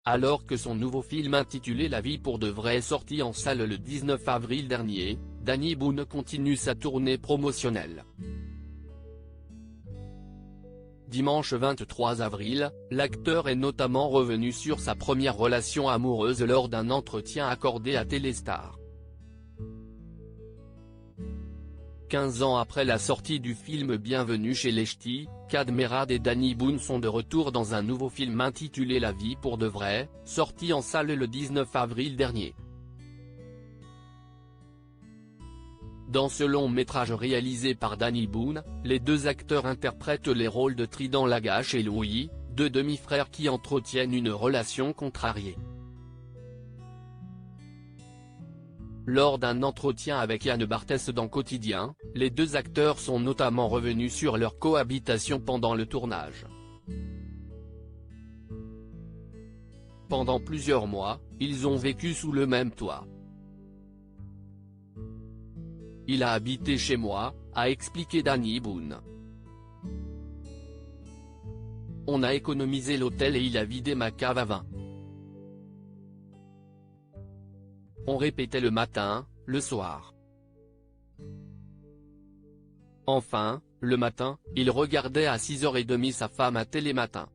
Alors que son nouveau film intitulé La vie pour de vrai est sorti en salle le 19 avril dernier, Danny Boone continue sa tournée promotionnelle. Dimanche 23 avril, l'acteur est notamment revenu sur sa première relation amoureuse lors d'un entretien accordé à Téléstar. 15 ans après la sortie du film Bienvenue chez les Ch'tis, Kad Merad et Danny Boone sont de retour dans un nouveau film intitulé La vie pour de vrai, sorti en salle le 19 avril dernier. Dans ce long métrage réalisé par Danny Boone, les deux acteurs interprètent les rôles de Trident Lagache et Louis, deux demi-frères qui entretiennent une relation contrariée. Lors d'un entretien avec Yann Barthès dans Quotidien, les deux acteurs sont notamment revenus sur leur cohabitation pendant le tournage. Pendant plusieurs mois, ils ont vécu sous le même toit. Il a habité chez moi, a expliqué Danny Boone. On a économisé l'hôtel et il a vidé ma cave à vin. On répétait le matin, le soir. Enfin, le matin, il regardait à 6h30 sa femme à Télématin.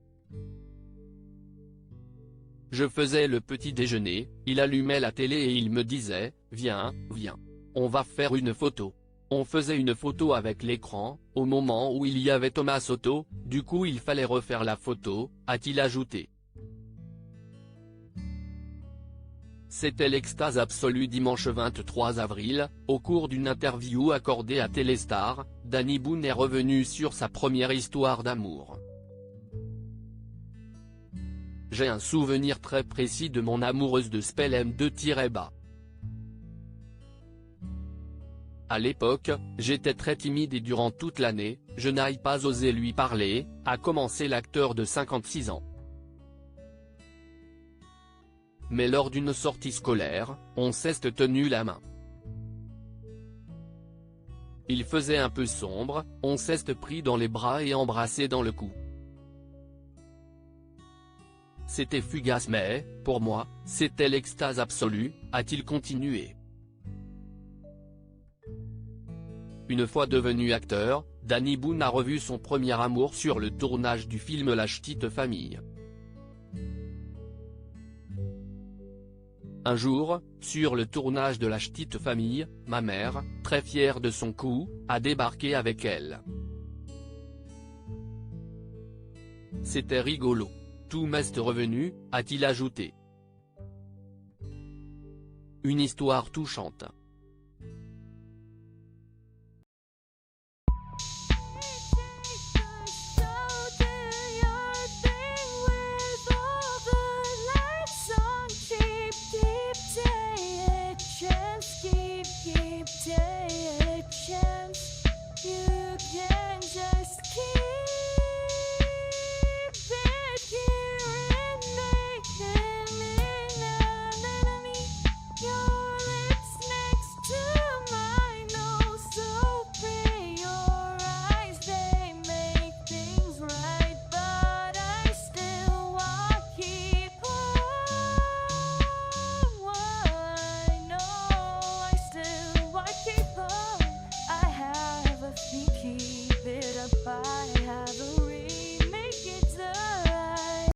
Je faisais le petit déjeuner, il allumait la télé et il me disait, « Viens, viens. On va faire une photo ». On faisait une photo avec l'écran, au moment où il y avait Thomas Soto, du coup il fallait refaire la photo, a-t-il ajouté. C'était l'extase absolue dimanche 23 avril, au cours d'une interview accordée à Téléstar, Danny Boone est revenu sur sa première histoire d'amour. J'ai un souvenir très précis de mon amoureuse de Spell M2-bas. À l'époque, j'étais très timide et durant toute l'année, je n'ai pas osé lui parler, a commencé l'acteur de 56 ans. Mais lors d'une sortie scolaire, on s'est tenu la main. Il faisait un peu sombre, on s'est pris dans les bras et embrassé dans le cou. C'était fugace mais, pour moi, c'était l'extase absolue, a-t-il continué. Une fois devenu acteur, Danny Boone a revu son premier amour sur le tournage du film La Ch'tite Famille. Un jour, sur le tournage de La Ch'tite Famille, ma mère, très fière de son coup, a débarqué avec elle. C'était rigolo. Tout m'est revenu, a-t-il ajouté. Une histoire touchante.